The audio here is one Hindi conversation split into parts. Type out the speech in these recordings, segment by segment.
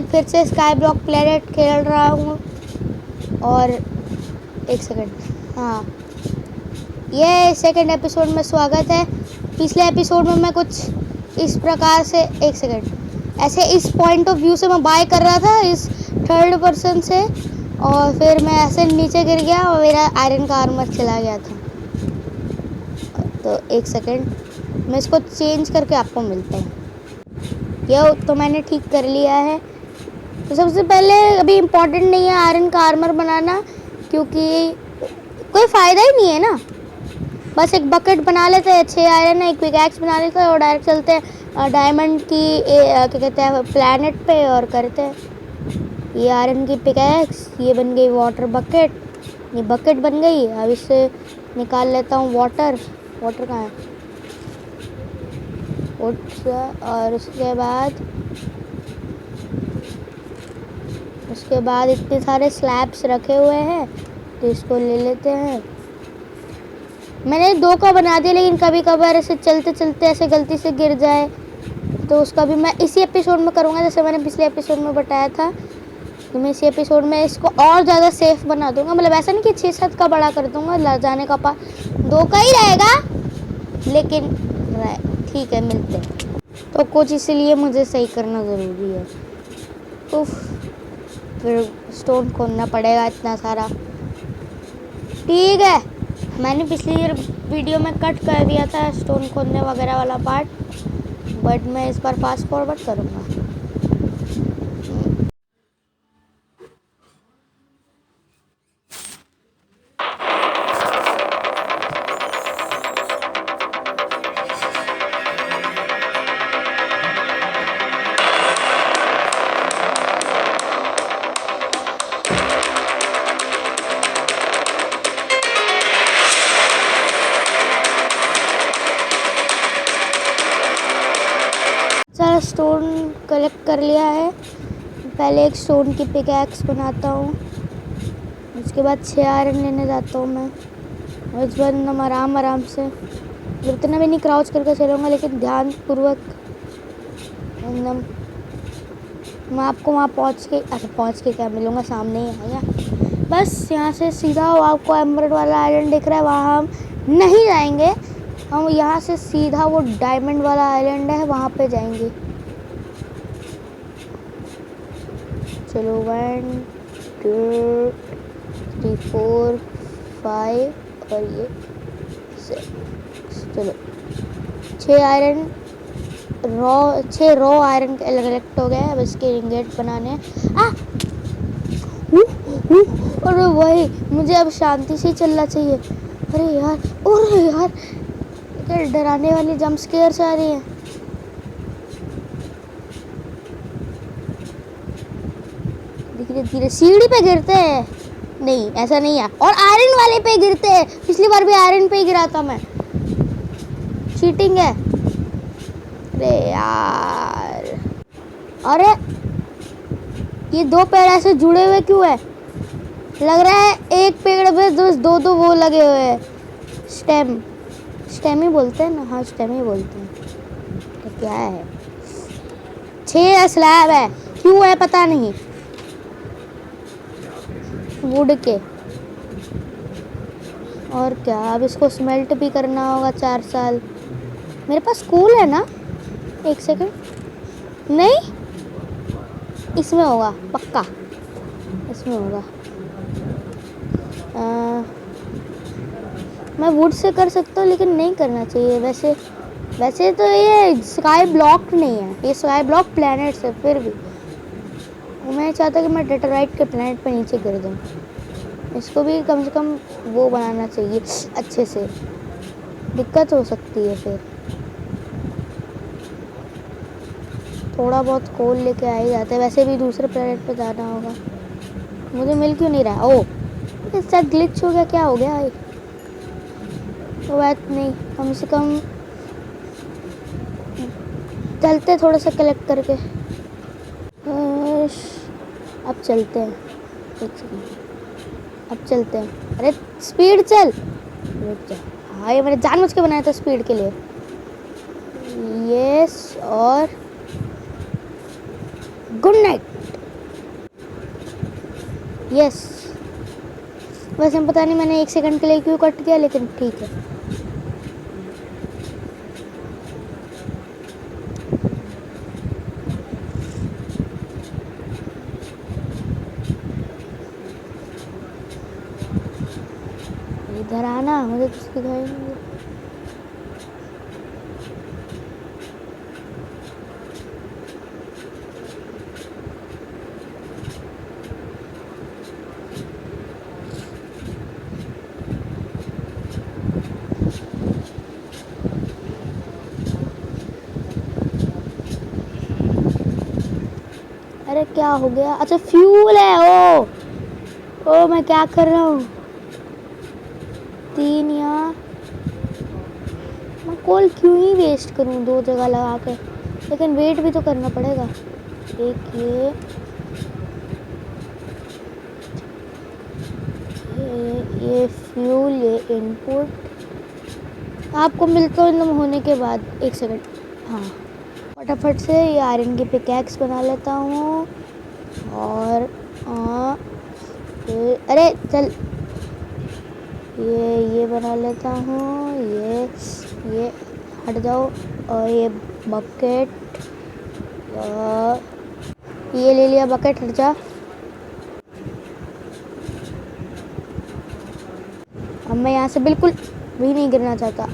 मैं फिर से स्काई ब्लॉक प्लेनेट खेल रहा हूँ। और एक सेकंड, हाँ ये सेकंड एपिसोड में स्वागत है। पिछले एपिसोड में मैं कुछ इस प्रकार से, एक सेकंड, ऐसे इस पॉइंट ऑफ व्यू से मैं बाय कर रहा था, इस थर्ड पर्सन से, और फिर मैं ऐसे नीचे गिर गया और मेरा आयरन का आर्मर चला गया था। तो एक सेकंड, मैं इसको चेंज करके आपको मिलता हूँ। ये तो मैंने ठीक कर लिया है। तो सबसे पहले अभी इम्पोर्टेंट नहीं है आयरन का आर्मर बनाना, क्योंकि कोई फ़ायदा ही नहीं है ना। बस एक बकेट बना लेते हैं, 6 आयरन है, एक पिकैक्स बना लेते हैं और डायरेक्ट चलते हैं डायमंड की क्या कहते हैं प्लैनेट पे और करते हैं। ये आयरन की पिकैक्स, ये बन गई वाटर बकेट, ये बकेट बन गई। अब इससे निकाल लेता हूँ वाटर। वाटर कहाँ है? और उसके बाद इतने सारे स्लैब्स रखे हुए हैं, तो इसको ले लेते हैं। मैंने 2 का बना दिया, लेकिन कभी कभार ऐसे चलते चलते ऐसे गलती से गिर जाए, तो उसका भी मैं इसी एपिसोड में करूँगा, जैसे मैंने पिछले एपिसोड में बताया था। तो मैं इसी एपिसोड में इसको और ज़्यादा सेफ बना दूँगा। मतलब ऐसा नहीं कि 6-7 का बड़ा कर दूँगा, ला जाने का 2 का ही रहेगा, लेकिन ठीक है, मिलते हैं। तो कुछ इसलिए मुझे सही करना ज़रूरी है। उफ, फिर स्टोन खोदना पड़ेगा इतना सारा। ठीक है, मैंने पिछली वीडियो में कट कर दिया था स्टोन खोदने वगैरह वाला पार्ट, बट मैं इस बार फास्ट फॉरवर्ड करूँगा। सारा स्टोन कलेक्ट कर लिया है। पहले एक स्टोन की पिकैक्स बनाता हूँ, उसके बाद 6 आयरन लेने जाता हूँ मैं, और इस बार एकदम आराम से, इतना भी नहीं क्राउच करके चलूँगा, लेकिन ध्यानपूर्वक एकदम। मैं आपको वहाँ पहुँच के क्या मिलूँगा, सामने ही है क्या? बस यहाँ से सीधा आपको एमराल्ड वाला आइलैंड दिख रहा है, वहाँ हम नहीं जाएंगे। हम यहाँ से सीधा वो डायमंड वाला आइलैंड है, वहाँ पे जाएंगे। चलो 1 2 3 4 5 और ये 6। चलो 6 आयरन 6 रॉ आयरन कलेक्ट हो गए। अब इसके रिंगेट बनाने। अरे वही, मुझे अब शांति से चलना चाहिए। अरे यार, क्या डराने वाली जंप स्केयर्स आ रही हैं। धीरे धीरे सीढ़ी पे गिरते हैं, नहीं ऐसा नहीं है, और आयरन वाले पे गिरते हैं। पिछली बार भी आयरन पे ही गिरा था मैं, चीटिंग है। अरे यार, अरे ये 2 पेड़ ऐसे जुड़े हुए क्यों है? लग रहा है एक पेड़ पे 2 वो लगे हुए हैं, स्टेम ही बोलते हैं ना। हाँ, स्टेम ही बोलते हैं। तो क्या है, 6 स्लैब है, क्यों है पता नहीं, वुड के। और क्या, अब इसको स्मेल्ट भी करना होगा 4 साल। मेरे पास कूल है ना? एक सेकंड, नहीं इसमें होगा पक्का, इसमें होगा। मैं वुड से कर सकता हूँ, लेकिन नहीं करना चाहिए। वैसे तो ये स्काई ब्लॉक नहीं है, ये स्काई ब्लॉक प्लैनेट है। फिर भी मैं चाहता कि मैं डेट्रॉइट के प्लैनेट पे नीचे गिर दूँ। इसको भी कम से कम वो बनाना चाहिए अच्छे से, दिक्कत हो सकती है फिर। थोड़ा बहुत कोल लेके आ ही जाते हैं। वैसे भी दूसरे प्लैनेट पे जाना होगा। मुझे मिल क्यों नहीं रहा? ओ, इस साथ ग्लिच हो गया, क्या हो गया? तो बात नहीं, कम से कम चलते थोड़ा सा कलेक्ट करके। अब चलते हैं, अब चलते हैं। अरे स्पीड चल, रुक जा। हाँ, ये मैंने जानबूझ के बनाया था स्पीड के लिए। यस, और गुड नाइट। यस। वैसे पता नहीं मैंने 1 सेकंड के लिए क्यों कट किया, लेकिन ठीक है। इधर आना, मुझे कुछ दिखाई नहीं। अरे क्या हो गया? अच्छा फ्यूल है। ओ मैं क्या कर रहा हूँ? 3 यहाँ। मैं कोल क्यों ही वेस्ट करूँ 2 जगह लगा के, लेकिन वेट भी तो करना पड़ेगा। एक ये फ्यूल, ये इनपुट आपको मिलता होने के बाद 1 सेकंड। हाँ, फटाफट से ये आयरन की पिकैक्स बना लेता हूँ। और अरे चल, ये बना लेता हूँ। ये हट जाओ। और ये बकेट, ये ले लिया बकेट, हट जा। अब मैं यहाँ से बिल्कुल भी नहीं गिरना चाहता।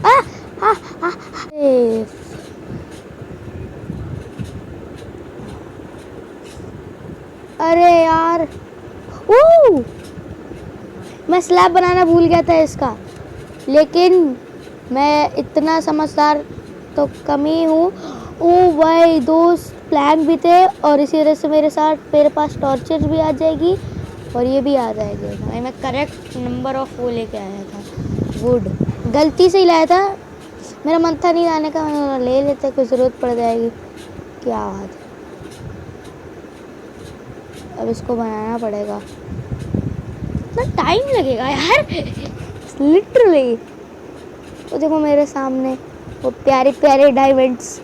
अरे यार, मैं स्लैब बनाना भूल गया था इसका, लेकिन मैं इतना समझदार तो कम ही हूँ। ओ भाई, 2 प्लैंक भी थे, और इसी तरह से मेरे पास टॉर्चेस भी आ जाएगी, और ये भी आ जाएगी। भाई मैं करेक्ट नंबर ऑफ वो लेके आया था, वुड गलती से ही लाया था। मेरा मन था नहीं लाने का, मैं ले लेते, कोई ज़रूरत पड़ जाएगी। क्या बात है, अब इसको बनाना पड़ेगा। इतना टाइम लगेगा यार, लिटरली। तो देखो मेरे सामने वो प्यारे प्यारे डायमंड्स।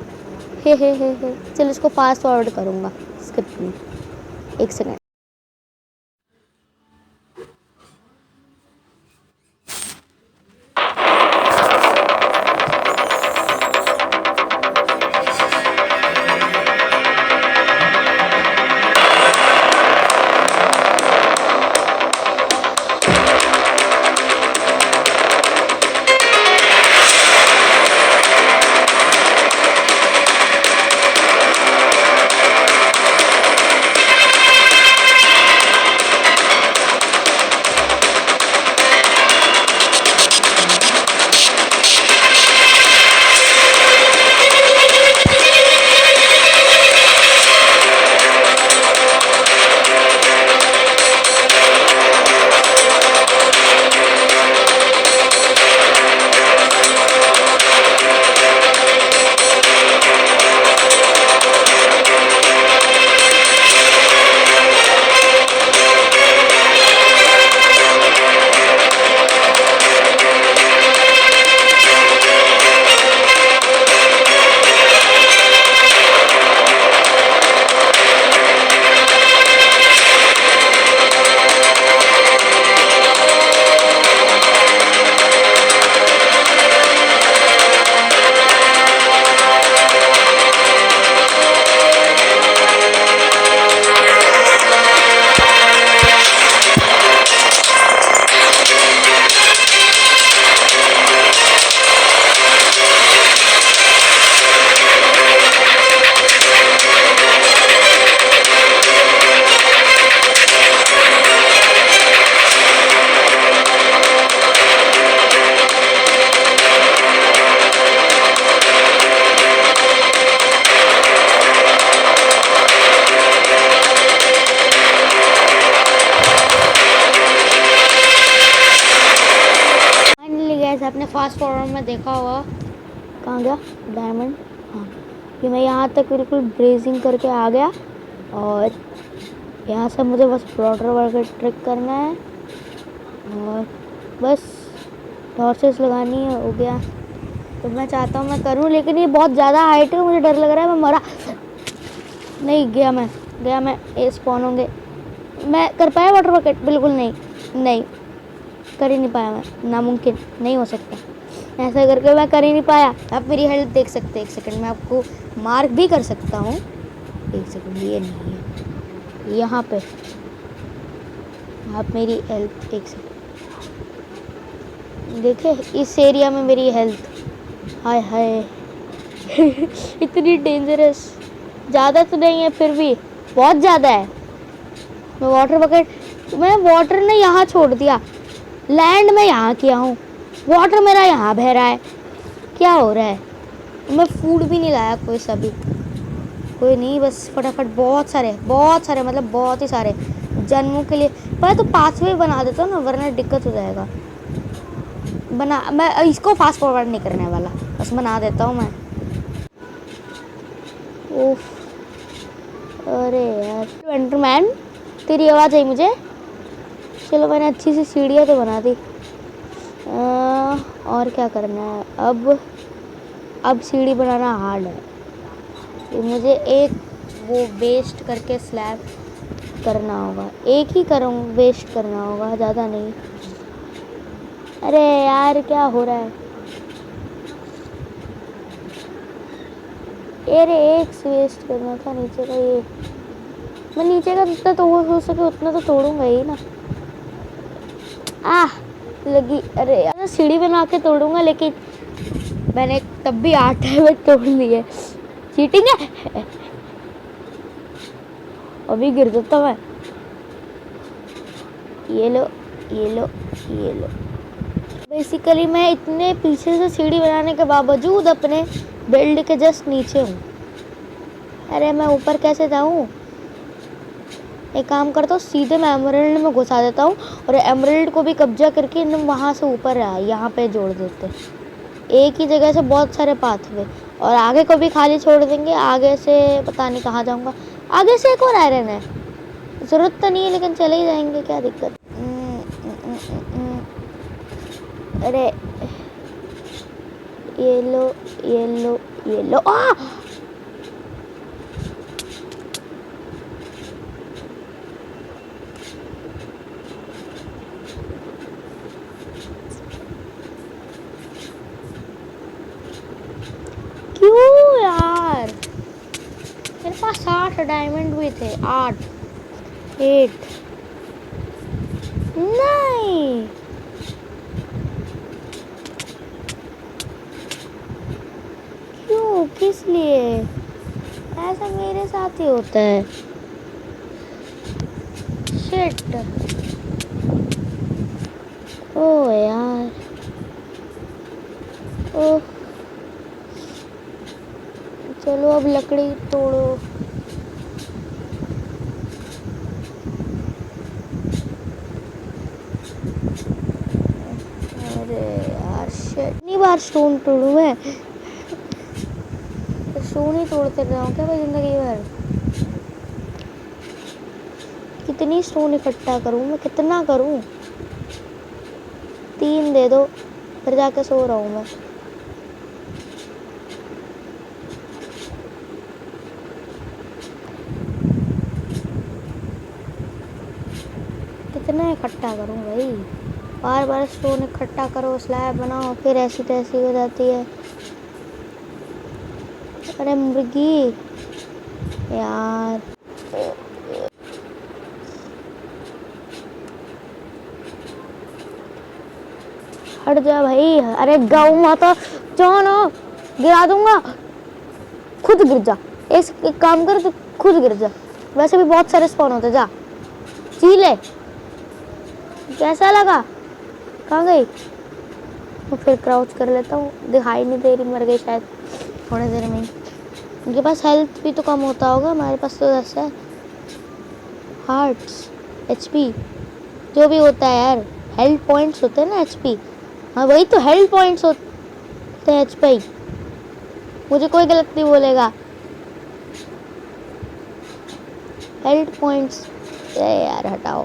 हे। चलो इसको फास्ट फॉरवर्ड करूँगा, स्किप में 1 सेकंड। आपने फास्ट फॉरवर्ड में देखा होगा, कहाँ गया डायमंड। हाँ, कि मैं यहाँ तक बिल्कुल ब्रेजिंग करके आ गया, और यहाँ से मुझे बस ब्रॉडर वर्कर ट्रिक करना है, और बस टॉर्चेस लगानी है, हो गया। तो मैं चाहता हूँ मैं करूँ, लेकिन ये बहुत ज़्यादा हाइट है, मुझे डर लग रहा है मैं मरा नहीं। गया मैं ए स्पॉन होंगे। मैं कर पाया वाटर बकेट? बिल्कुल नहीं, नहीं कर ही नहीं पाया मैं, नामुमकिन, नहीं हो सकता ऐसा करके, मैं कर ही नहीं पाया। आप मेरी हेल्प देख सकते हैं, 1 सेकंड मैं आपको मार्क भी कर सकता हूँ। 1 सेकंड, ये नहीं है, यहाँ पे आप मेरी हेल्प 1 सेकंड देखे, इस एरिया में मेरी हेल्थ, हाय हाय इतनी डेंजरस, ज़्यादा तो नहीं है फिर भी बहुत ज़्यादा है। मैं वाटर बकेट, मैं वाटर ने यहाँ छोड़ दिया, लैंड में यहाँ किया हूँ, वाटर मेरा यहाँ बह रहा है, क्या हो रहा है? मैं फूड भी नहीं लाया कोई सा भी, कोई नहीं, बस फटाफट बहुत सारे मतलब बहुत ही सारे जन्मों के लिए। पहले तो पाथवे बना देता हूँ ना, वरना दिक्कत हो जाएगा। मैं इसको फास्ट फॉरवर्ड नहीं करने वाला, बस बना देता हूँ मैं। उफ, अरे यार एंटरमैन, तेरी आवाज़ आई मुझे। चलो मैंने अच्छी सी सीढ़ियाँ तो बना दी। और क्या करना है अब सीढ़ी बनाना हार्ड है, तो मुझे एक वो वेस्ट करके स्लैब करना होगा, एक ही करूँ, वेस्ट करना होगा, ज़्यादा नहीं। अरे यार क्या हो रहा है? अरे एक वेस्ट करना था नीचे का, ये मैं नीचे का जितना तो हो सके उतना तो तोड़ूंगा ही ना। लगी, अरे यार सीढ़ी बना के तोड़ूंगा, लेकिन मैंने तब भी 8 में तोड़ लिए, चीटिंग है अभी गिर जाता मैं। ये लो ये लो ये लो। बेसिकली मैं इतने पीछे से सीढ़ी बनाने के बावजूद अपने बिल्ड के जस्ट नीचे हूँ। अरे मैं ऊपर कैसे जाऊँ? एक काम करता हूँ, सीधे मैं एमराल्ड में घुसा देता हूँ और एमराल्ड को भी कब्जा करके वहाँ से ऊपर यहाँ पे जोड़ देते हैं। एक ही जगह से बहुत सारे पाथवे, और आगे को भी खाली छोड़ देंगे। आगे से पता नहीं कहाँ जाऊँगा, आगे से एक और आयरन है, ज़रूरत तो नहीं है लेकिन चले ही जाएंगे, क्या दिक्कत। अरे ये लो ये लो ये लो, क्यों यार? मेरे पास 60 डायमंड भी थे, 8 नहीं, क्यों, किस लिए? ऐसा मेरे साथ ही होता है, शिट। ओ यार, ओह, चलो अब लकड़ी तोड़ो। अरे यार शिट, इतनी बार स्टोन तोड़ूं मैं? स्टोन ही तोड़ते रहूं क्या भाई जिंदगी भर? कितनी स्टोन इकट्ठा करूं मैं, कितना करूं? 3 दे दो, फिर जाके सो रहा हूँ मैं। कितना इकट्ठा करूं भाई? बार बार स्टोन इकट्ठा करो, स्लैब बनाओ, फिर ऐसी तैसी हो जाती है। अरे मुर्गी यार, हट जा भाई। अरे गौ माता, जाओ ना, गिरा दूंगा। खुद गिर जा, एक काम कर, तो खुद गिर जा, वैसे भी बहुत सारे स्पॉन होते, जा जी ले। कैसा लगा? कहाँ गई? मैं फिर क्राउच कर लेता हूँ, दिखाई नहीं दे रही, मर गई शायद थोड़ी देर में। उनके पास हेल्थ भी तो कम होता होगा, हमारे पास तो 10 है। हार्ट्स, HP, जो भी होता है यार, हेल्थ पॉइंट्स होते हैं ना, HP। हाँ वही तो हेल्थ पॉइंट्स होते हैं, HP। मुझे कोई गलत नहीं बोलेगा, हेल्थ पॉइंट्स। यार हटाओ।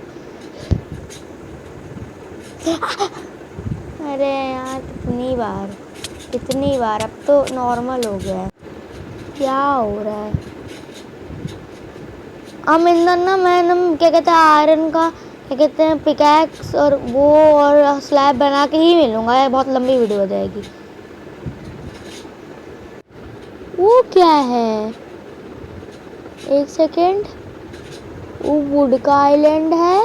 अरे यार कितनी बार, अब तो नॉर्मल हो गया है। क्या हो रहा है? हम इंदन ना मैंने क्या कहते हैं आयरन का क्या कहते हैं पिकैक्स और वो और स्लैब बना के ही मिलूंगा। ये बहुत लंबी वीडियो हो जाएगी। वो क्या है? एक सेकेंड, वो वुड का आइलैंड है।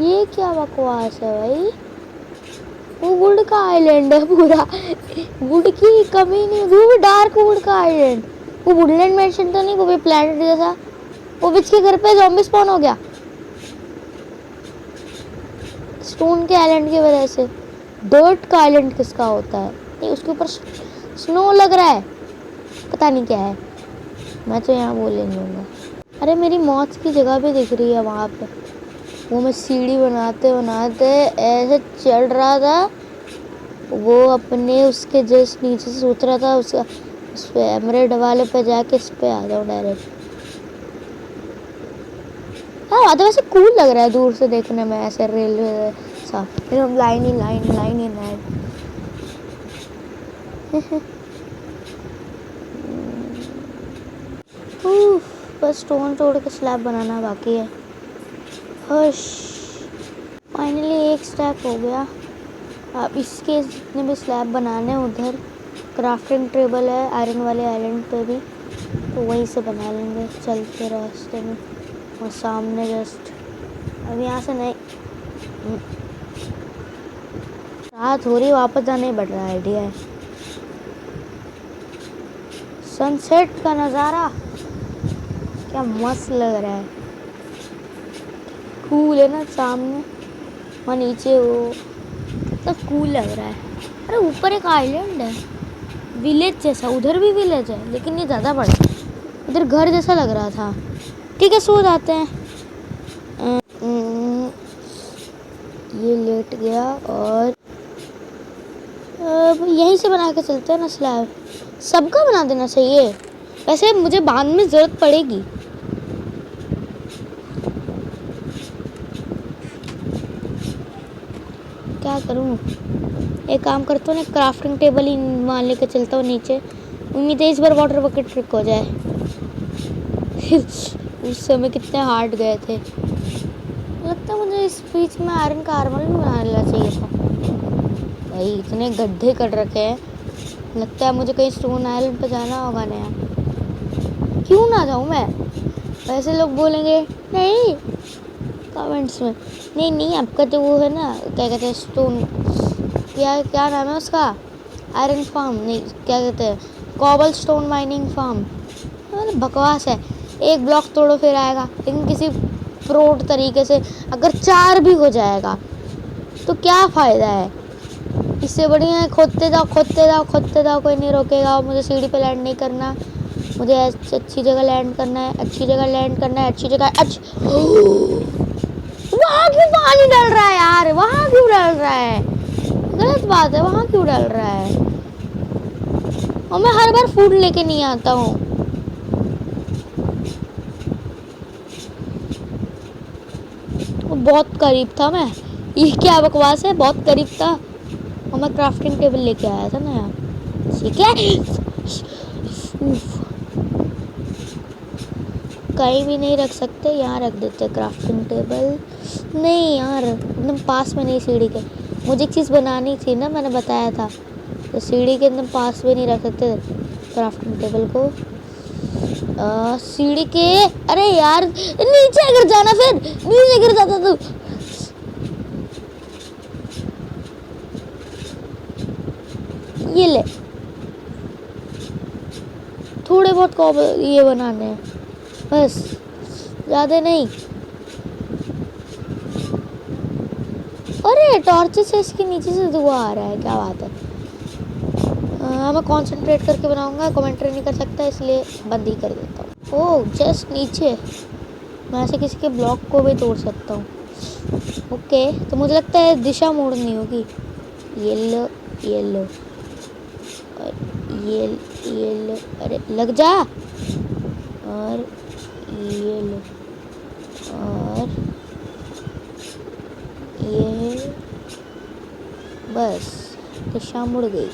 ये क्या बकवास है भाई? वो वुड का आइलैंड है पूरा। वुड की कमी नहीं, वो भी डार्क वुड का आइलैंड। वो वुडलैंड मेंशन तो नहीं, वो भी प्लैनेट जैसा। वो विच के घर पे ज़ॉम्बी स्पॉन हो गया स्टोन के आइलैंड की वजह से। डर्ट का आइलैंड किसका होता है? नहीं, उसके ऊपर स्नो लग रहा है, पता नहीं क्या है। मैं तो यहाँ बोल नहीं दूंगा। अरे मेरी मौत की जगह भी दिख रही है वहाँ पे। वो मैं सीढ़ी बनाते बनाते ऐसे चल रहा था, वो अपने उसके जस्ट नीचे से सोच रहा था उसका उस पे एमरेड वाले पे जाके इस पे आ जाऊँ डायरेक्ट। हाँ तो वैसे कूल लग रहा है दूर से देखने में, ऐसे रेलवे सा एकदम लाइन ही लाइन लाइन ही लाइन। बस स्टोन तोड़ के स्लैब बनाना बाकी है। हश, फाइनली एक स्टैक हो गया। अब इसके जितने भी स्लैब बनाने हैं उधर क्राफ्टिंग टेबल है आयरन वाले आइलैंड पे भी, तो वहीं से बना लेंगे चलते रास्ते में। और सामने जस्ट अब यहाँ से नहीं, रात हो रही, वापस जाना ही पड़ रहा है। आइडिया है सनसेट का नज़ारा क्या मस्त लग रहा है। कूल है ना सामने और नीचे वो सब कूल लग रहा है। अरे ऊपर एक आइलैंड है विलेज जैसा, उधर भी विलेज है लेकिन ये ज़्यादा बड़ा है। उधर घर जैसा लग रहा था। ठीक है सो जाते हैं। ये लेट गया और अब यहीं से बना के चलते हैं ना स्लैब। सबका बना देना चाहिए, वैसे मुझे बाद में ज़रूरत पड़ेगी। क्या करूं? एक काम करता हूँ ना, क्राफ्टिंग टेबल ही मान लेकर चलता हूँ नीचे। उम्मीद है इस बार वाटर बकेट ट्रिक हो जाए। उस समय कितने हार्ड गए थे। लगता है मुझे इस बीच में आयरन का आर्मर भी बना लेना चाहिए था। भाई इतने गड्ढे कर रखे हैं, लगता है मुझे कहीं स्टोन आइलैंड पे जाना होगा नया। क्यों ना जाऊँ मैं? वैसे लोग बोलेंगे नहीं कमेंट्स में, नहीं नहीं आपका तो वो है ना क्या कहते हैं स्टोन, क्या क्या नाम है उसका, आयरन फार्म नहीं क्या कहते हैं कॉबल स्टोन माइनिंग फार्म। बकवास है। एक ब्लॉक तोड़ो फिर आएगा, लेकिन किसी प्रोड तरीके से अगर 4 भी हो जाएगा तो क्या फ़ायदा है? इससे बढ़िया है खोदते जाओ खोदते जाओ खोदते जाओ, कोई नहीं रोकेगा। मुझे सीढ़ी पे लैंड नहीं करना, मुझे अच्छी जगह लैंड करना है, अच्छी जगह लैंड करना है, अच्छी जगह। वहाँ क्यों पानी डल रहा है यार? वहाँ क्यों डल रहा है? गलत बात है, वहाँ क्यों डल रहा है? और मैं हर बार फूड लेके नहीं आता हूँ। बहुत करीब था मैं, ये क्या बकवास है, बहुत करीब था। और मैं क्राफ्टिंग टेबल लेके आया था ना यार, ठीक है। कहीं भी नहीं रख सकते, यहाँ रख देते क्राफ्टिंग टेबल। नहीं यार एकदम पास में नहीं सीढ़ी के, मुझे एक चीज़ बनानी थी ना, मैंने बताया था। तो सीढ़ी के एकदम पास में नहीं रख सकते क्राफ्टिंग टेबल को। सीढ़ी के, अरे यार नीचे गिर जाना, फिर नीचे गिर जाता तू। ये ले, थोड़े बहुत ये बनाने हैं बस, ज़्यादा नहीं। अरे टॉर्च से इसके नीचे से धुआं आ रहा है, क्या बात है। मैं कंसंट्रेट करके बनाऊंगा, कमेंट्री नहीं कर सकता इसलिए बंद ही कर देता हूँ। ओह जस्ट नीचे, मैं ऐसे किसी के ब्लॉक को भी तोड़ सकता हूँ। ओके तो मुझे लगता है दिशा मोड़नी होगी। येलो येलो येलो, अरे लग जा। और येलो और ये, बस दिशा मुड़ गई।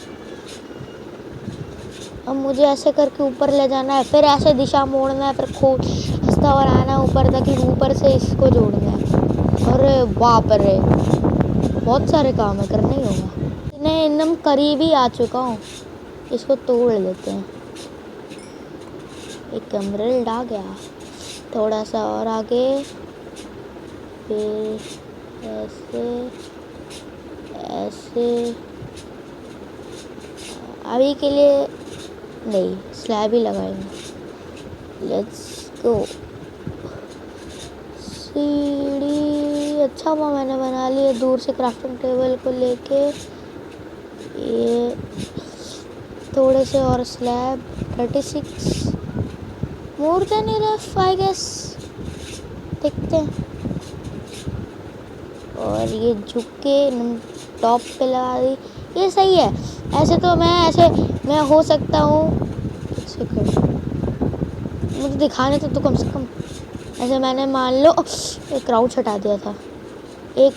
अब मुझे ऐसे करके ऊपर ले जाना है, फिर ऐसे दिशा मोड़ना है, फिर रास्ता बनाना है ऊपर तक, ऊपर से इसको जोड़ना है। अरे बाप रे, बहुत सारे काम है, करना ही होगा। इन्हें एकदम करीब ही आ चुका हूँ, इसको तोड़ लेते हैं। एक एमराल्ड आ गया, थोड़ा सा और आगे, फिर ऐसे ऐसे। अभी के लिए नहीं, स्लैब ही लगाएंगे। Let's go. सीढ़ी अच्छा हुआ मैंने बना लिया, दूर से क्राफ्टिंग टेबल को लेके। ये थोड़े से और slab, 36 more than enough I guess. देखते हैं। और ये झुक के टॉप पे लगा दी, ये सही है। ऐसे तो मैं हो सकता हूँ, मुझे दिखाने तो कम से कम। ऐसे मैंने मान लो एक क्राउच हटा दिया था, एक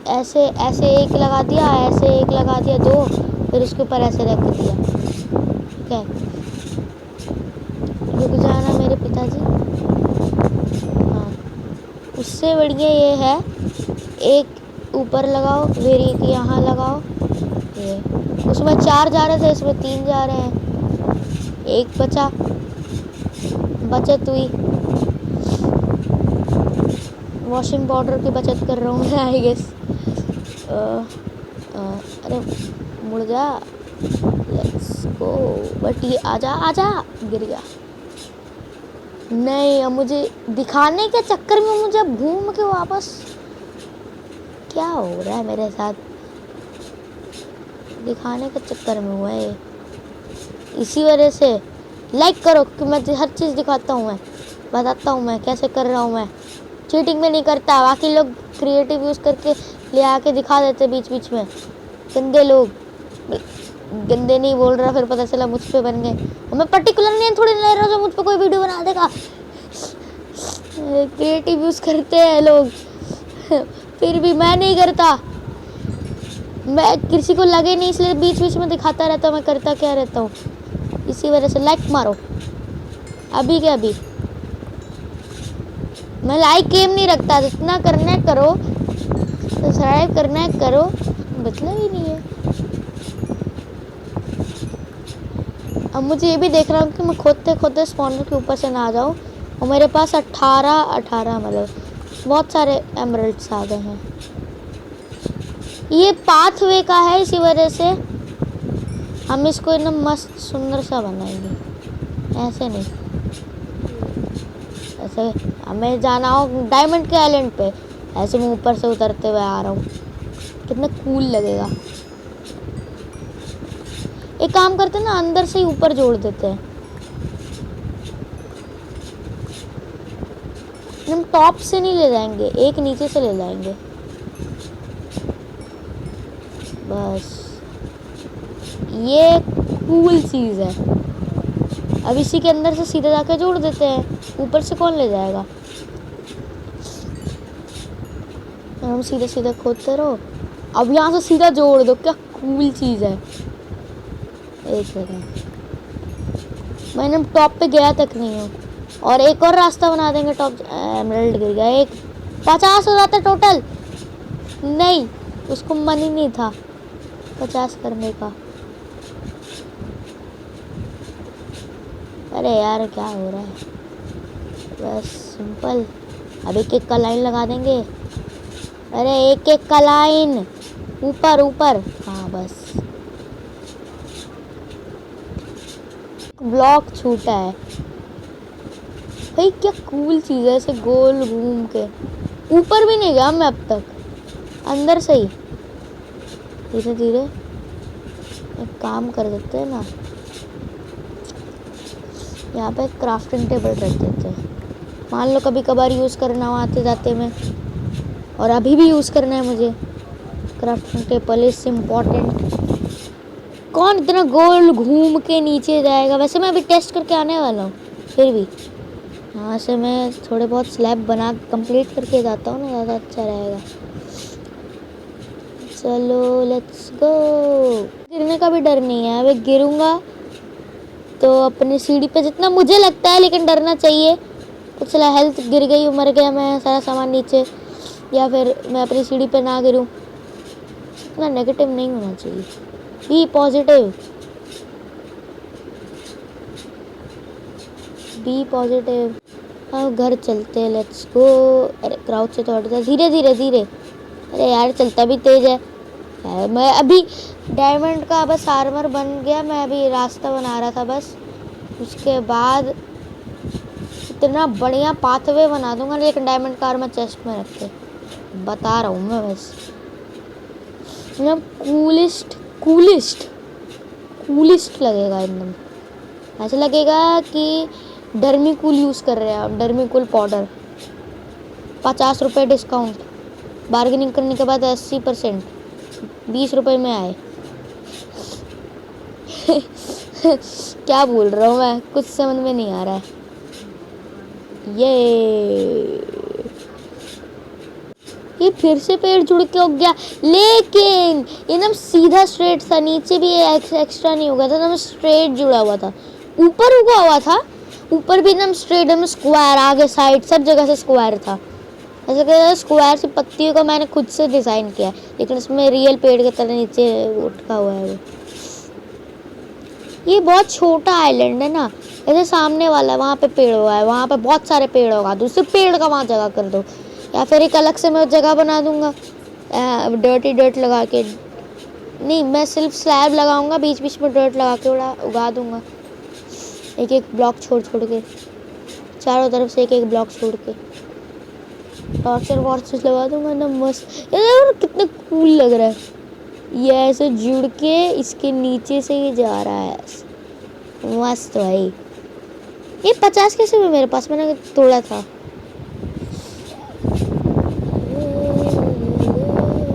ऐसे ऐसे एक लगा दिया, ऐसे एक लगा दिया, दो, फिर उसके ऊपर ऐसे रख दिया। ठीक है, रुक जाना मेरे पिताजी। हाँ, उससे बढ़िया ये है, एक ऊपर लगाओ, फिर एक यहाँ लगाओ। ये उसमें 4 जा रहे थे, इसमें 3 जा रहे हैं। एक बचत हुई। वॉशिंग पाउडर की बचत कर रहा हूँ मैं आई गेस। अरे मुड़ जा, लेट्स गो। बट ये आजा, गिर गया। नहीं, अब मुझे दिखाने के चक्कर में मुझे घूम के वापस, क्या हो रहा है मेरे साथ? दिखाने के चक्कर में हुआ है, इसी वजह से लाइक करो कि मैं हर चीज़ दिखाता हूँ, मैं बताता हूँ मैं कैसे कर रहा हूँ। मैं चीटिंग में नहीं करता, बाकी लोग क्रिएटिव यूज़ करके ले आके दिखा देते बीच बीच में। गंदे लोग, गंदे नहीं बोल रहा, फिर पता चला मुझ पे बन गए। और मैं पर्टिकुलर नेम थोड़ी ले रहा हूँ जो मुझ पे कोई वीडियो बना देगा। क्रिएटिव यूज़ करते हैं लोग, फिर भी मैं नहीं करता। मैं किसी को लगे नहीं, इसलिए बीच बीच में दिखाता रहता हूँ मैं करता क्या रहता हूँ। इसी वजह से लाइक मारो अभी के अभी। मैं लाइक गेम नहीं रखता, जितना करना है करो, सब्सक्राइब करना है करो, मतलब ही नहीं है। अब मुझे ये भी देख रहा हूँ कि मैं खोदते खोदते स्पॉनर के ऊपर से ना आ जाऊँ। और मेरे पास 18 मतलब बहुत सारे एमरल्ड्स आ गए हैं। ये पाथवे का है, इसी वजह से हम इसको एकदम मस्त सुंदर सा बनाएंगे। ऐसे नहीं, ऐसे हमें जाना हो डायमंड के आइलैंड पे, ऐसे मैं ऊपर से उतरते हुए आ रहा हूँ, कितना कूल लगेगा। एक काम करते हैं ना, अंदर से ही ऊपर जोड़ देते हैं। हम टॉप से नहीं ले जाएंगे, एक नीचे से ले जाएंगे बस। ये कूल चीज़ है। अब इसी के अंदर से सीधा जाके जोड़ देते हैं, ऊपर से कौन ले जाएगा। हम सीधे सीधे खोदते रहो। अब यहाँ से सीधा जोड़ दो, क्या कूल चीज़ है। एक सेकंड, मैंने टॉप पे गया तक नहीं हूँ। और एक और रास्ता बना देंगे टॉप। एमराल्ड गिर गया। एक 50 हो जाता टोटल, नहीं उसको मन ही नहीं था 50 करने का। अरे यार क्या हो रहा है, बस सिंपल। अब एक एक का लाइन लगा देंगे। अरे एक एक का लाइन, ऊपर ऊपर, हाँ बस। ब्लॉक छूटा है भाई, क्या कूल चीज़ है। ऐसे गोल घूम के ऊपर भी नहीं गया मैं अब तक, अंदर से ही धीरे धीरे। एक काम कर देते हैं ना, यहाँ पे क्राफ्टिंग टेबल रख देते हैं। मान लो कभी कभार यूज़ करना हो आते जाते में, और अभी भी यूज़ करना है मुझे। Crafting table is important. कौन इतना गोल घूम के नीचे जाएगा। वैसे मैं अभी टेस्ट करके आने वाला हूँ, फिर भी यहाँ से मैं थोड़े बहुत स्लैब बना कंप्लीट करके जाता हूँ ना, ज़्यादा अच्छा रहेगा। चलो लेट्स गो। गिरने का भी डर नहीं है, अभी गिरूँगा तो अपनी सीढ़ी पे जितना मुझे लगता है, लेकिन डरना चाहिए, कुछ हेल्थ गिर गई, मर गया मैं, सारा सामान नीचे, या फिर मैं अपनी सीढ़ी पे ना गिरूं। इतना नेगेटिव नहीं होना चाहिए, बी पॉजिटिव, बी पॉजिटिव। अब घर चलते, लेट्स गो। अरे क्राउड से तो हट जा, धीरे धीरे धीरे। अरे यार चलता भी तेज है। मैं अभी डायमंड का बस आर्मर बन गया, मैं अभी रास्ता बना रहा था बस। उसके बाद इतना बढ़िया पाथवे बना दूंगा, लेकिन डायमंड का आर्मर चेस्ट में रख के बता रहा हूँ मैं बस। एकदम कूलिस्ट कूलिस्ट कूलिस्ट लगेगा एकदम। ऐसा लगेगा कि डर्मीकूल यूज़ कर रहे हैं आप, डर्मीकूल पाउडर। 50 रुपये डिस्काउंट, बार्गेनिंग करने के बाद 80%, 20 रुपये में आए। क्या बोल रहा हूँ मैं, कुछ समझ में नहीं आ रहा है। ये फिर से पेड़ जुड़ के उग गया, लेकिन एकदम सीधा स्ट्रेट था, नीचे भी एक्स्ट्रा नहीं उगा था, एकदम स्ट्रेट जुड़ा हुआ था। ऊपर उगा हुआ था, ऊपर भी एकदम स्ट्रेट, एकदम स्क्वायर, आगे साइड सब जगह से स्क्वायर था। ऐसा कहता स्क्वायर सी पत्तियों का मैंने खुद से डिज़ाइन किया, लेकिन उसमें रियल पेड़ की तरह नीचे उठा हुआ है वो। ये बहुत छोटा आइलैंड है ना, ऐसे सामने वाला है, वहाँ पे पेड़ हुआ है, वहाँ पे बहुत सारे पेड़ होगा, दूसरे पेड़ का वहाँ जगह कर दो, या फिर एक अलग से मैं जगह बना दूंगा डर्टी डर्ट लगा के। नहीं, मैं सिर्फ स्लैब लगाऊंगा, बीच बीच में डर्ट लगा के उगा दूंगा, एक एक ब्लॉक छोड़ छोड़ के, चारों तरफ से एक एक ब्लॉक छोड़ के टॉर्चर वॉर्चर लगा दूंगा ना, मस्त यार। कितना कूल लग रहा है ये, ऐसे जुड़ के इसके नीचे से ही जा रहा है, मस्त भाई। ये 50 कैसे हुए मेरे पास, मैंने तोड़ा था।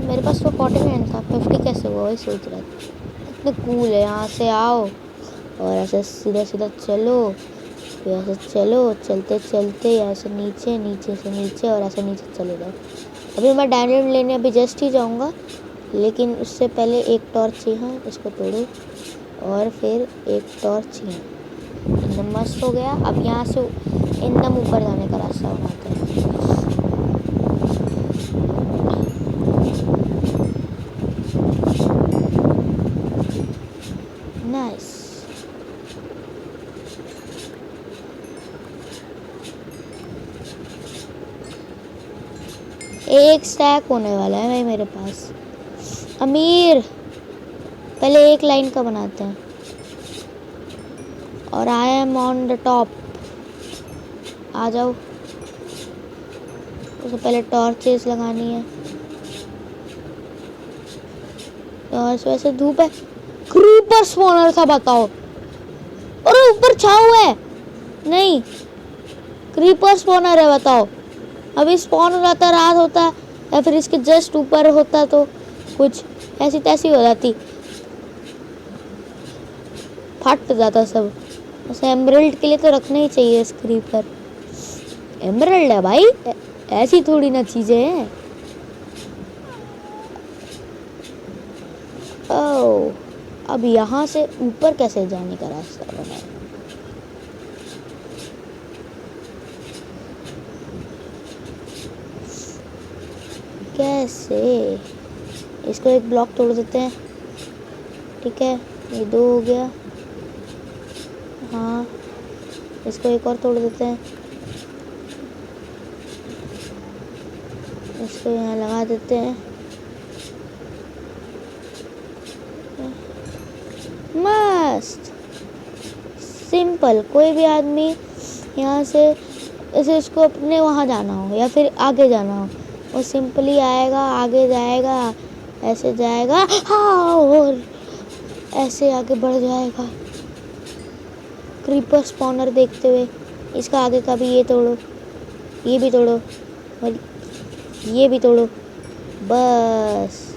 मेरे पास तो 49 था, 50 कैसे हुआ वही सोच रहा था। इतने कूल है। यहाँ से आओ और ऐसे सीधा सीधा चलो, फिर ऐसे चलो, चलते चलते ऐसे नीचे, नीचे से नीचे, और ऐसे नीचे चले जाओ। अभी मैं डायमंड लेने अभी जस्ट ही जाऊँगा, लेकिन उससे पहले एक टॉर्च चाहिए, इसको तोड़ो, और फिर एक टॉर्च चाहिए। एकदम मस्त हो गया। अब यहाँ से एकदम ऊपर जाने का रास्ता बनाते हैं। नाइस। एक स्टैक होने वाला है भाई मेरे पास। अमीर, पहले एक लाइन का बनाते हैं। और I am on the top, आ जाओ। उससे पहले टॉर्चेस लगानी है, और वैसे धूप है। क्रीपर स्पॉनर था, बताओ। और ऊपर छाव है, नहीं क्रीपर स्पॉनर है, बताओ। अभी स्पॉन हो जाता, रात होता है, या फिर इसके जस्ट ऊपर होता तो कुछ ऐसी तैसी हो जाती, फट जाता सब। वैसे एमरल्ड के लिए तो रखना ही चाहिए क्रीपर। एमरल्ड है भाई, ऐसी थोड़ी ना चीजें हैं। ओह, अब यहाँ से ऊपर कैसे जाने का रास्ता बना है? कैसे? इसको एक ब्लॉक तोड़ देते हैं, ठीक है, ये 2 हो गया। हाँ, इसको एक और तोड़ देते हैं, इसको यहाँ लगा देते हैं। मस्त सिंपल। कोई भी आदमी यहाँ से ऐसे इसको अपने वहाँ जाना हो या फिर आगे जाना हो, वो सिंपली आएगा, आगे जाएगा, ऐसे जाएगा, हाँ, और ऐसे आगे बढ़ जाएगा क्रीपर स्पॉनर देखते हुए। इसका आगे का भी ये तोड़ो, ये भी तोड़ो, और ये भी तोड़ो, बस।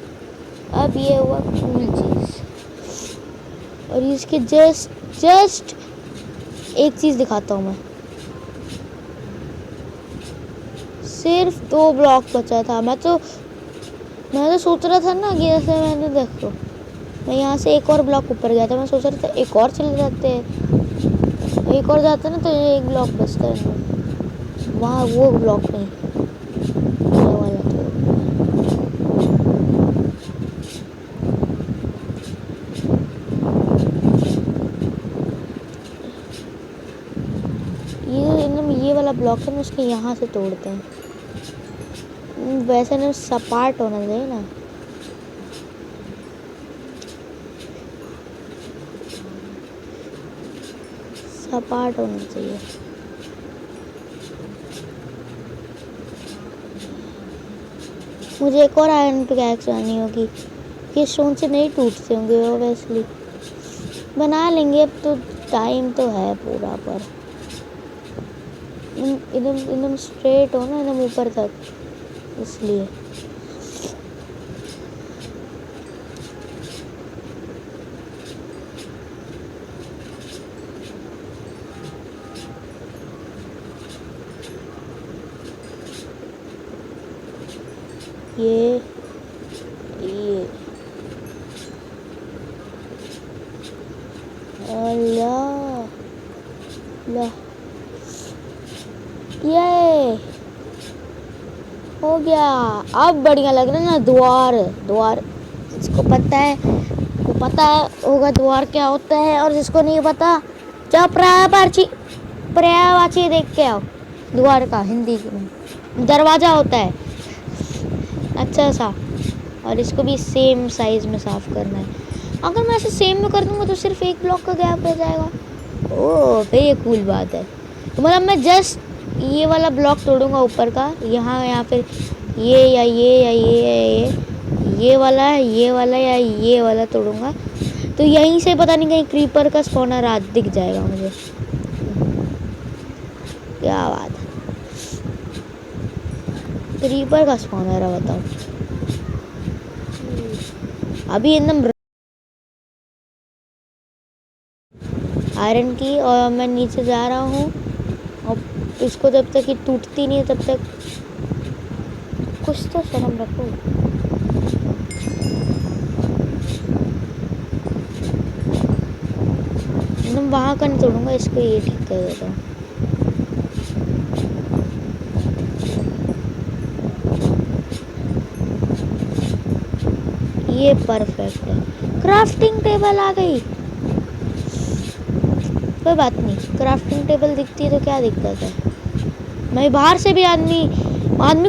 अब ये हुआ कूल चीज़। और इसके जस्ट एक चीज़ दिखाता हूँ मैं। सिर्फ 2 ब्लॉक बचा था। मैं तो सोच रहा था ना कि जैसे मैंने देखो, मैं यहाँ से एक और ब्लॉक ऊपर गया था, मैं सोच रहा था एक और चले जाते हैं, एक और जाता ना तो ये एक ब्लॉक बचता है, वहाँ वो ब्लॉक नहीं, ये वाला तो ये वाला ब्लॉक है ना, उसके यहाँ से तोड़ते हैं। वैसे ना सपाट होना चाहिए ना, सपाट होना चाहिए। मुझे एक और आयरन पिकैक्स आनी होगी, कि स्टोन से नहीं टूटते होंगे ऑब्वियसली। बना लेंगे, अब तो टाइम तो है पूरा, पर एकदम एकदम स्ट्रेट हो ना, एकदम ऊपर तक, इसलिए। ये अल्लाह ला, ये हो गया। अब बढ़िया लग रहा है ना। द्वार, द्वार जिसको पता है वो पता है होगा द्वार क्या होता है, और जिसको नहीं पता जाओ पर्यायवाची देख के आओ। द्वार का हिंदी में दरवाजा होता है, अच्छा सा। और इसको भी सेम साइज में साफ करना है। अगर मैं ऐसे सेम में कर दूंगा तो सिर्फ एक ब्लॉक का गैप रह जाएगा। ओह, फिर ये कूल बात है। तो मतलब मैं जस्ट ये वाला ब्लॉक तोड़ूंगा ऊपर का, यहाँ या फिर ये या ये या ये वाला या ये वाला तोड़ूंगा, तो यहीं से पता नहीं कहीं क्रीपर का स्पॉनर रात दिख जाएगा मुझे। क्या बात है, क्रीपर का स्पॉनर है, बताओ। अभी एकदम आयरन की, और मैं नीचे जा रहा हूँ, और इसको जब तक ये टूटती नहीं है तब तक कुछ तो शर्म रखो। एकदम वहाँ का नहीं तोड़ूंगा, इसको ये ठीक कर देता हूँ। ये परफेक्ट है। क्राफ्टिंग टेबल आ गई, कोई बात नहीं। क्राफ्टिंग टेबल दिखती है तो क्या दिक्कत है। मैं बाहर से भी आदमी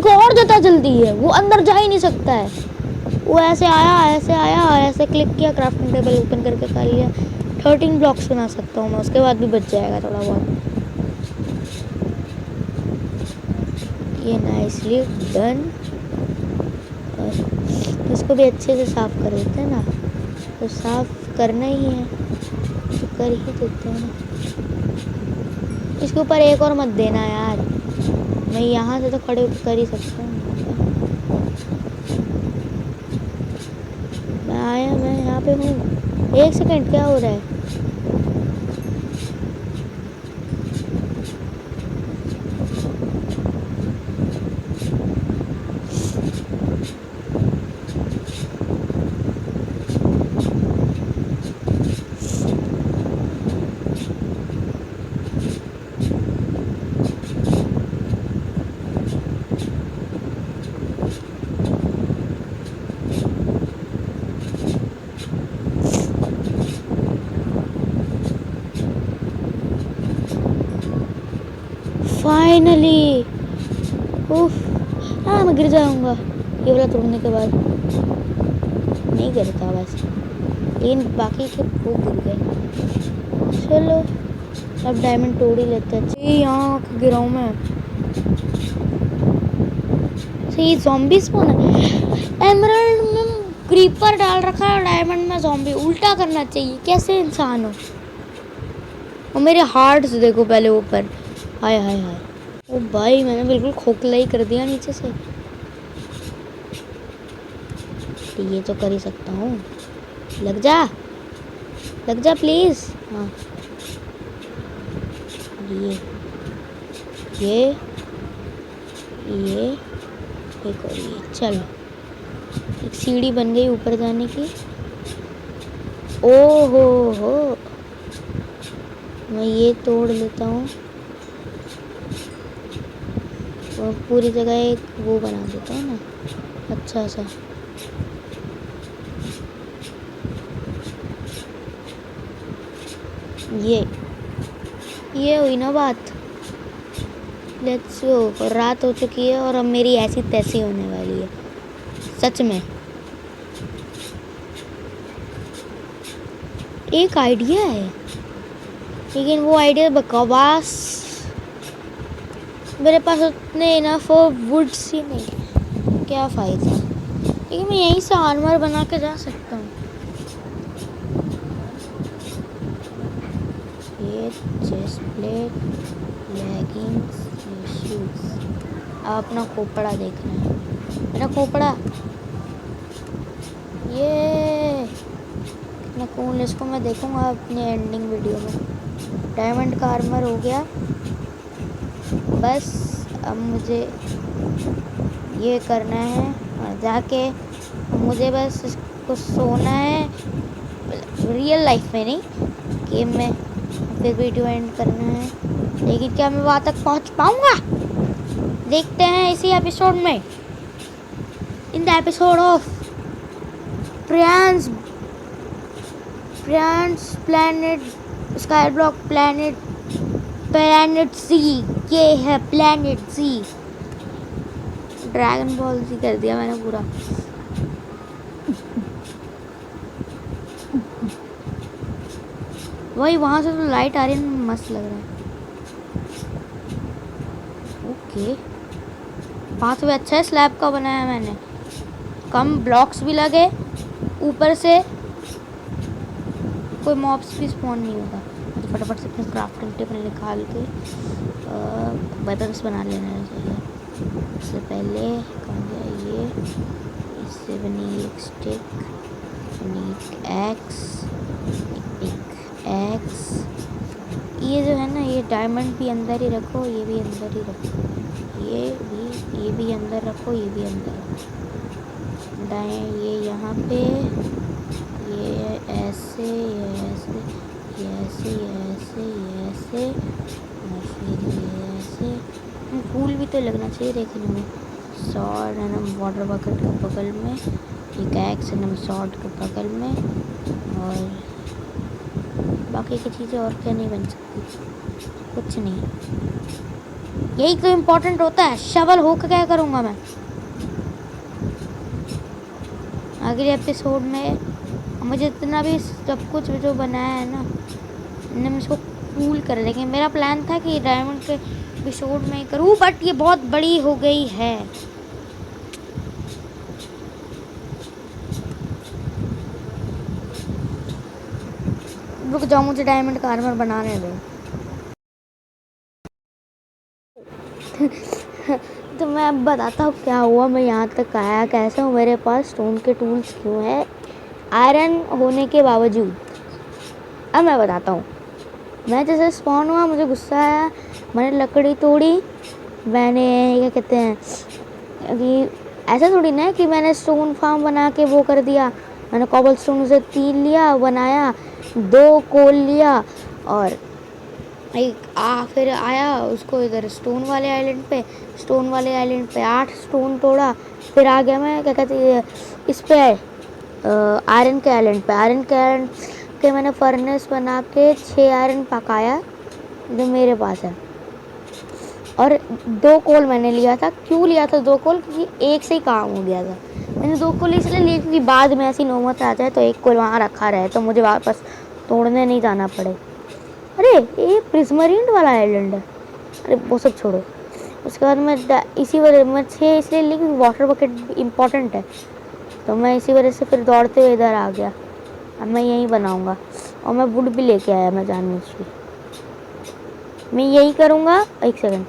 को और ज़्यादा जल्दी है, वो अंदर जा ही नहीं सकता है। वो ऐसे आया ऐसे क्लिक किया, क्राफ्टिंग टेबल ओपन करके कर लिया। 13 ब्लॉक्स बना सकता हूँ मैं, उसके बाद भी बच जाएगा थोड़ा बहुत। ये नाइसली डन। इसको भी अच्छे से साफ कर देते हैं ना, तो साफ करना ही है तो कर ही देते हैं ना। इसके ऊपर एक और मत देना यार, मैं यहाँ से तो खड़े कर ही सकता हूँ। मैं यहाँ पे हूँ। एक सेकंड, क्या हो रहा है? फाइनली, उफ, हाँ मैं गिर जाऊंगा ये वाला तोड़ने के बाद। नहीं गिरता वैसे, लेकिन बाकी के वो गिर गए। चलो अब डायमंड तोड़ ही लेते हैं। यहाँ गिरा हूँ मैं। ये ज़ॉम्बी स्पॉन है। एमराल्ड में क्रीपर डाल रखा है, डायमंड में ज़ॉम्बी। उल्टा करना चाहिए, कैसे इंसान हो। और मेरे हार्ट्स देखो पहले ऊपर, हाय हाय हाय। ओ भाई, मैंने बिल्कुल खोखला ही कर दिया नीचे से। तो ये तो कर ही सकता हूँ। लग जा प्लीज। हाँ, ये एक और ये। चलो, एक सीढ़ी बन गई ऊपर जाने की। ओ हो, मैं ये तोड़ लेता हूँ और पूरी जगह एक वो बना देता हूँ ना, अच्छा सा। ये हुई ना बात। Let's go. रात हो चुकी है और अब मेरी ऐसी तैसी होने वाली है सच में। एक आइडिया है लेकिन वो आइडिया बकवास, मेरे पास उतने इनफ वुड्स ही नहीं है, क्या फ़ायदा। लेकिन मैं यहीं से आर्मर बना के जा सकता हूँ। ये चेस्ट प्लेट, लेगिंग्स, शूज। अब अपना खोपड़ा देखना है, मेरा खोपड़ा। ये कितना कूल, इसको मैं देखूँगा अपनी एंडिंग वीडियो में। डायमंड का आर्मर हो गया। बस अब मुझे ये करना है और जाके मुझे बस इसको सोना है, रियल लाइफ में नहीं, गेम में। फिर वीडियो एंड करना है, लेकिन क्या मैं वहाँ तक पहुँच पाऊँगा? देखते हैं इसी एपिसोड में, in the episode of Priyansh planet sky block planet C. ये है प्लैनेट सी। ड्रैगन बॉल सी कर दिया मैंने पूरा। वही वहां से तो लाइट आ रही है, मस्त लग रहा है। ओके, पाथ भी अच्छा है, स्लैब का बनाया मैंने, कम ब्लॉक्स भी लगे, ऊपर से कोई मॉब्स भी स्पॉन नहीं होगा। तो फटाफट से अपने क्राफ्टिंग टेबल निकाल के वेपन्स बना लेना चाहिए। इससे पहले कहाँ गया ये, इससे बनी एक स्टिक, एक एक्स। ये जो है ना, ये डायमंड भी अंदर ही रखो, ये भी अंदर ही रखो, ये भी अंदर रखो, ये भी अंदर रखो। ये यहाँ पे, ये ऐसे, ये ऐसे, ये ऐसे, ये ऐसे, ये ऐसे, और फिर ये ऐसे। फूल भी तो लगना चाहिए देखने में। सॉर्ड है ना वाटर बकेट के बगल में, एक एक्स है ना सॉर्ड के बगल में, और बाकी की चीज़ें और क्या नहीं बन सकती, कुछ नहीं। यही तो इम्पोर्टेंट होता है। शवल होकर क्या करूँगा मैं अगले एपिसोड में? मुझे इतना भी सब कुछ जो बनाया है ना, मैंने इसको कूल कर, लेकिन मेरा प्लान था कि डायमंड के एपिसोड में करूँ, बट ये बहुत बड़ी हो गई है। रुक जाओ, मुझे डायमंड का आर्मर बनाने दो। तो मैं अब बताता हूँ क्या हुआ, मैं यहाँ तक आया कैसे हूँ, मेरे पास स्टोन के टूल्स क्यों हैं आयरन होने के बावजूद। अब मैं बताता हूँ। मैं जैसे स्पॉन हुआ, मुझे गुस्सा आया, मैंने लकड़ी तोड़ी, मैंने क्या कहते हैं कि ऐसा थोड़ी ना कि मैंने स्टोन फार्म बना के वो कर दिया। मैंने कॉबल स्टोन से 3 लिया, बनाया, 2 कोल लिया, और फिर आया उसको इधर स्टोन वाले आइलैंड पे 8 स्टोन तोड़ा। फिर आ गया मैं क्या कहते हैं इस पे आयरन के आइलैंड के मैंने फर्नेस बना के 6 आयरन पकाया जो मेरे पास है, और 2 कोल मैंने लिया था। क्यों लिया था 2 कोल? क्योंकि एक से ही काम हो गया था। मैंने 2 कोल इसलिए लिए क्योंकि बाद में ऐसी नौबत आ जाए तो 1 कोल वहाँ रखा रहे तो मुझे वापस तोड़ने नहीं जाना पड़े। अरे ये प्रिज्मरीन वाला आइलैंड है, अरे वो सब छोड़ो। उसके बाद मैं इसी वजह मैं 6 इसलिए ली क्योंकि वाटर बकेट इम्पॉर्टेंट है, तो मैं इसी वजह से फिर दौड़ते हुए इधर आ गया। अब मैं यहीं बनाऊंगा, और मैं वुड भी लेके आया, मैं जानबूझ के मैं यही करूँगा। 1 सेकंड,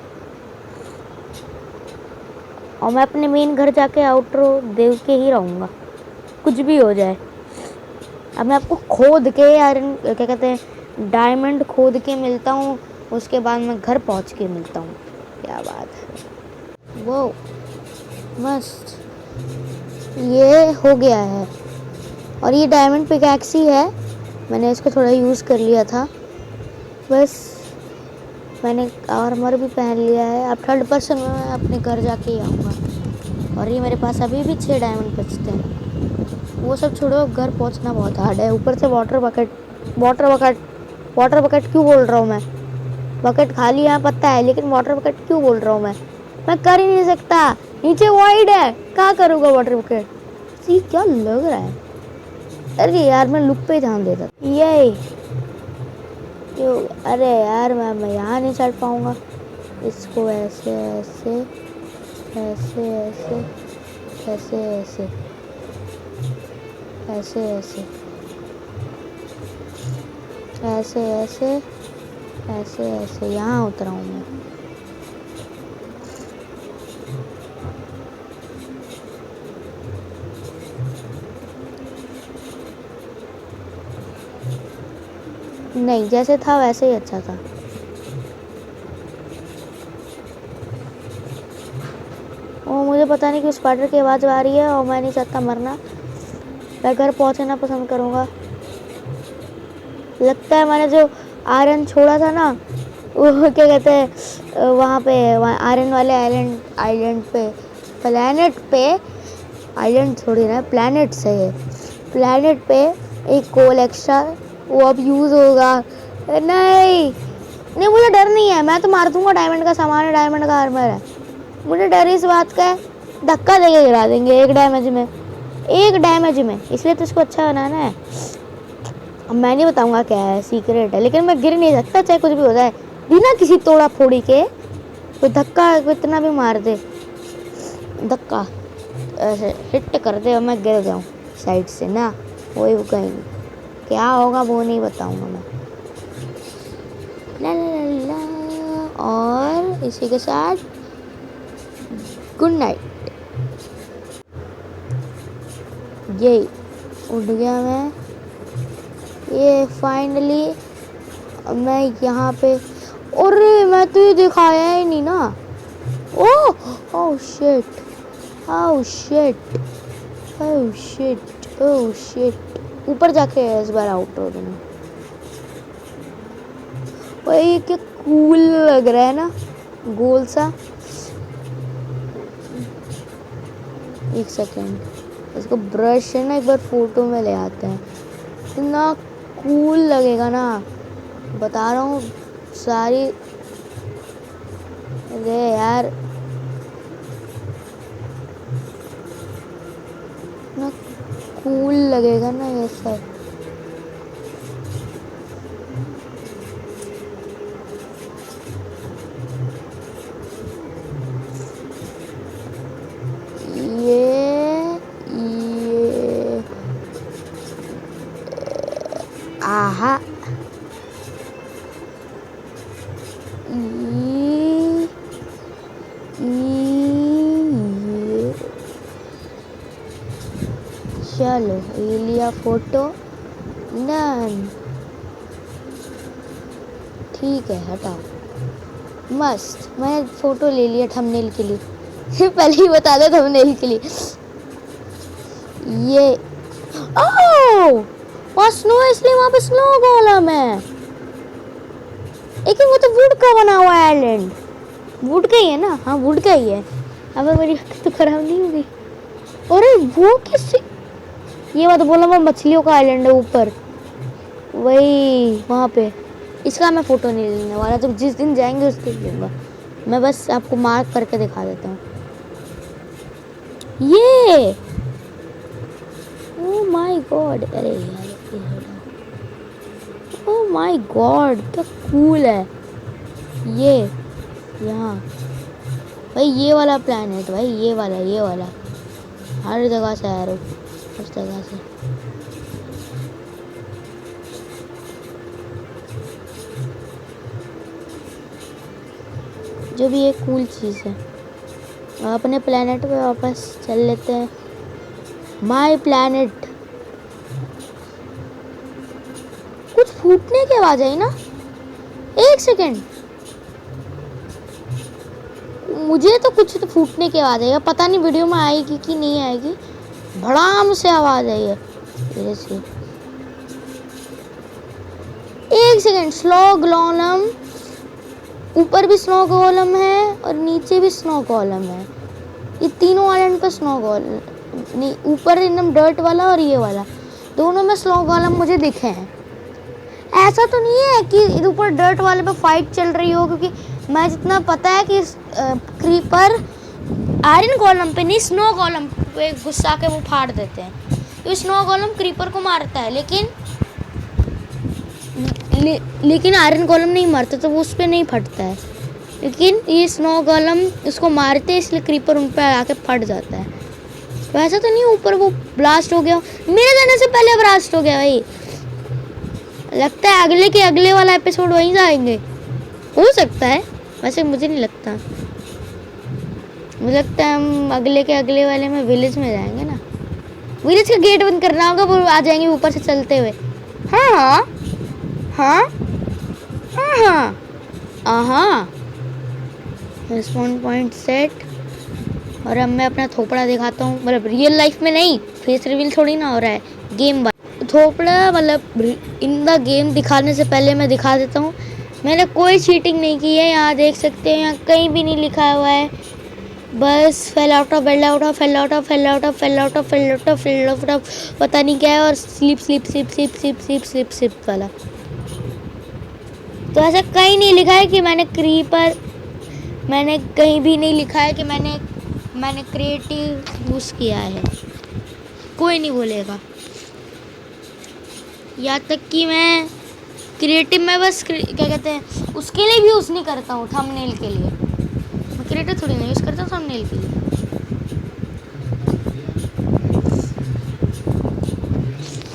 और मैं अपने मेन घर जाके आउटरो देख के ही रहूँगा, कुछ भी हो जाए। अब मैं आपको खोद के आयरन क्या कहते हैं डायमंड खोद के मिलता हूँ, उसके बाद मैं घर पहुँच के मिलता हूँ। क्या बात है, वो मस्त ये हो गया है। और ये डायमंड पिकैक्स ही है, मैंने इसको थोड़ा यूज़ कर लिया था। बस मैंने आर्मर भी पहन लिया है। अब 3rd पर्सन में मैं अपने घर जाके ही आऊँगा। और ये मेरे पास अभी भी 6 डायमंड बचते हैं। वो सब छोड़ो, घर पहुँचना बहुत हार्ड है। ऊपर से वाटर बकेट क्यों बोल रहा हूँ मैं? बकेट खाली यहाँ पता है, लेकिन वाटर बकेट क्यों बोल रहा हूँ मैं कर ही नहीं सकता। नीचे वाइड है, क्या करूँगा वाटर बकेट? सी क्या लग रहा है? अरे यार मैं लुक पे ध्यान देता। ये क्यों? अरे यार मैं यहाँ नहीं चढ़ पाऊँगा। इसको ऐसे ऐसे ऐसे ऐसे ऐसे ऐसे ऐसे ऐसे ऐसे ऐसे ऐसे ऐसे यहाँ उतरा हूँ मैं। नहीं, जैसे था वैसे ही अच्छा था। और मुझे पता नहीं क्यों स्पाइडर की आवाज़ आ रही है और मैं नहीं चाहता मरना। मैं घर पहुंचना पसंद करूंगा। लगता है मैंने जो आयरन छोड़ा था ना, वो क्या कहते हैं वहाँ पे, आयरन वाले आइलैंड पे, प्लैनेट पे, आइलैंड थोड़ी ना, प्लैनेट से है, प्लैनेट पे एक कोल एक्स्ट्रा वो अब यूज़ होगा। नहीं नहीं, मुझे डर नहीं है, मैं तो मार दूंगा। डायमंड का सामान है, डायमंड का आर्मर है। मुझे डर इस बात का है, धक्का देके गिरा देंगे 1 डैमेज में, इसलिए तो इसको अच्छा बनाना है। अब मैं नहीं बताऊंगा क्या है, सीक्रेट है, लेकिन मैं गिर नहीं सकता चाहे कुछ भी हो जाए। बिना किसी तोड़ा फोड़ी के कोई धक्का कितना भी मार दे, धक्का ऐसे हिट कर दे और मैं गिर जाऊँ साइड से ना, वही कहीं क्या होगा वो नहीं बताऊंगा मैं। ला ला ला ला। और इसी के साथ गुड नाइट। ये उठ गया मैं। ये फाइनली मैं यहाँ पे, अरे मैं तो ये दिखाया ही नहीं ना। Oh shit, oh shit, oh shit, oh shit. ऊपर जाके इस बार आउट हो गया। वही क्या कूल लग रहा है ना, गोल सा। 1 सेकेंड, इसको ब्रश है ना, एक बार फोटो में ले आते हैं। इतना कूल लगेगा ना, बता रहा हूँ सारी। अरे यार इतना कूल लगेगा ना ये सब। आहा, चलो ये लिया फोटो, डन। ठीक है हटाओ, मस्त। मैं फोटो ले लिया थंबनेल के लिए। पहले ही बता दो थंबनेल के लिए। ये वहाँ स्नो है, इसलिए वहाँ पे स्नो गोलम है। लेकिन वो तो वुड का बना हुआ है आइलैंड, वुड का ही है ना। हाँ वुड का ही है। अब मेरी तो खराब नहीं होगी। अरे वो किससे, ये बात बोला मैं, मछलियों का आइलैंड है ऊपर, वही वहाँ पे। इसका मैं फोटो नहीं लेने वाला, जब जिस दिन जाएंगे उस दिन लूँगा। मैं बस आपको मार्क करके दिखा देता हूँ। ये ओह माय गॉड, अरे यार ओह माय गॉड क्या कूल है ये। यहाँ भाई ये वाला प्लैनेट, भाई ये वाला हर जगह से आ रहा हूँ, हर जगह से। जो भी एक कूल चीज़ है। अपने प्लैनेट पे वापस चल लेते हैं। My planet. कुछ फूटने की आवाज आई ना, 1 सेकेंड। मुझे तो कुछ तो फूटने की आवाज आई, पता नहीं वीडियो में आएगी कि नहीं आएगी। भड़ाम से आवाज आई है मेरे से। एक सेकेंड, स्नो गोलम, ऊपर भी स्नो गोलम है और नीचे भी स्नो गोलम है। ये तीनों आइलैंड पे स्नो गोलम नहीं, ऊपर एकदम डर्ट वाला और ये वाला, दोनों में स्नो गोलम मुझे दिखे हैं। ऐसा तो नहीं है कि ऊपर डर्ट वाले पे फाइट चल रही हो, क्योंकि मैं जितना पता है कि क्रीपर आयरन गोलम पे नहीं, स्नो गोलम पे गुस्सा के वो फाड़ देते हैं। तो स्नो गोलम क्रीपर को मारता है, लेकिन आयरन गोलम नहीं मारता, तो वो उस पर नहीं फटता है। लेकिन ये स्नो गोलम उसको मारते हैं, इसलिए क्रीपर उन पर आके फट जाता है। वैसा तो नहीं ऊपर वो ब्लास्ट हो गया, मेरे जाने से पहले ब्लास्ट हो गया भाई। लगता है अगले वाला एपिसोड वहीं जाएंगे, हो सकता है, वैसे मुझे नहीं लगता। मुझे लगता है हम अगले वाले में विलेज में जाएंगे ना। विलेज का गेट बंद करना होगा, वो आ जाएंगे ऊपर से चलते हुए। हाँ हाँ हाँ हाँ हाँ हाँ। Respawn point set. और अब मैं अपना थोपड़ा दिखाता हूँ, मतलब रियल लाइफ में नहीं, फेस रिवील थोड़ी ना हो रहा है, गेम थोपड़ा मतलब इन द गेम दिखाने से पहले मैं दिखा देता हूँ। मैंने कोई चीटिंग नहीं की है, यहाँ देख सकते हैं, यहाँ कहीं भी नहीं लिखा हुआ है, बस फेल आउट ऑफ पता नहीं क्या है, और स्लिप वाला। तो ऐसा कहीं नहीं लिखा है कि मैंने कहीं भी नहीं लिखा है कि मैंने क्रिएटिव यूज़ किया है, कोई नहीं बोलेगा। यहाँ तक कि मैं क्रिएटिव में बस क्या कहते हैं उसके लिए भी यूज़ नहीं करता हूँ, थंबनेल के लिए। मैं क्रिएटिव थोड़ी ना यूज़ करता हूँ थंबनेल के लिए।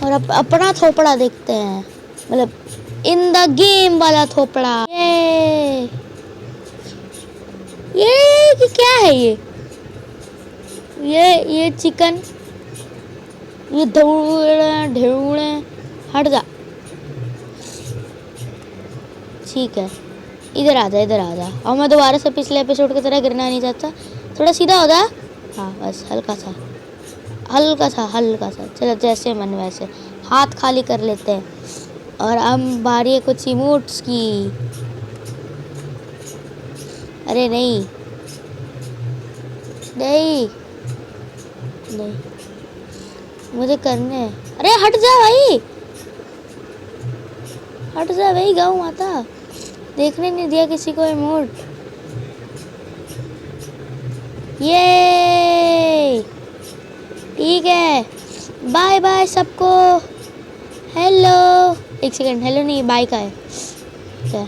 और अब अपना थोपड़ा देखते हैं, मतलब इन द गेम वाला थोपड़ा। ये क्या है? ये चिकन, ये ढेउड़े हट जा। ठीक है, इधर आ जा। और मैं दोबारा से पिछले एपिसोड की तरह गिरना नहीं चाहता, थोड़ा सीधा हो जा। हाँ बस हल्का सा। चलो जैसे मन वैसे, हाथ खाली कर लेते हैं। और अब बारी है कुछ इमोट्स की। अरे नहीं, मुझे करने हैं। अरे हट जा भाई, गाँव माता, देखने नहीं दिया किसी को इमोट। ये ठीक है, बाय बाय सबको। हेलो, एक सेकंड, हेलो नहीं बाय का है क्या?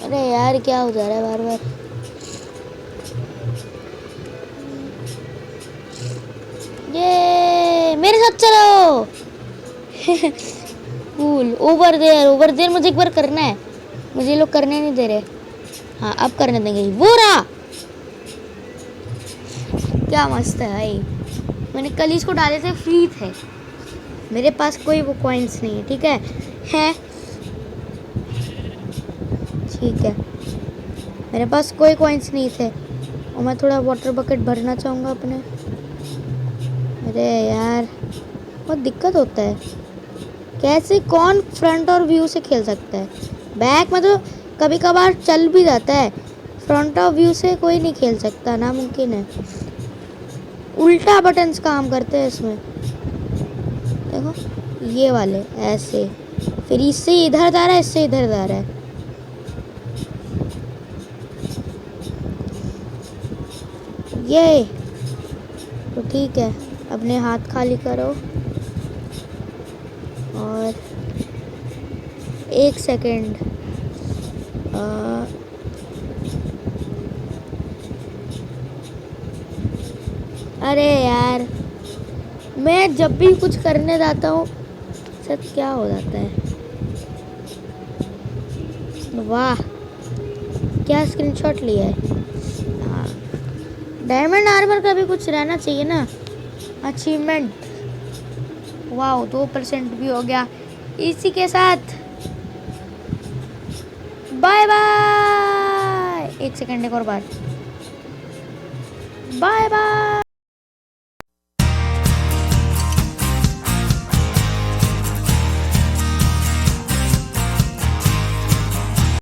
अरे यार क्या हो जा रहा है बार बार? ये मेरे साथ चलो। कूल। ओवर देयर मुझे एक बार करना है, मुझे लोग करने नहीं दे रहे। हाँ अब करने देंगे। वो रहा, क्या मस्त है भाई। मैंने कल इसको डाले थे, फ्री थे, मेरे पास कोई वो कॉइन्स नहीं है। ठीक है ठीक है, मेरे पास कोई कॉइन्स नहीं थे, और मैं थोड़ा वाटर बकेट भरना चाहूँगा अपने। अरे यार बहुत दिक्कत होता है, कैसे कौन फ्रंट और व्यू से खेल सकता है? बैक में तो कभी कभार चल भी जाता है, फ्रंट ऑफ व्यू से कोई नहीं खेल सकता, नामुमकिन है। उल्टा बटन्स काम करते हैं इसमें, देखो ये वाले ऐसे, फिर इससे इधर जा रहा है, इससे इधर जा रहा है। ये तो ठीक है, अपने हाथ खाली करो। और एक सेकंड, अरे यार मैं जब भी कुछ करने जाता हूँ सब क्या हो जाता है। वाह क्या स्क्रीनशॉट लिया है। हाँ, डायमंड आर्मर का भी कुछ रहना चाहिए ना, अचीवमेंट। वाह 2% भी हो गया इसी के साथ। Bye bye. एक सेकंड, एक और बार, बाय बाय।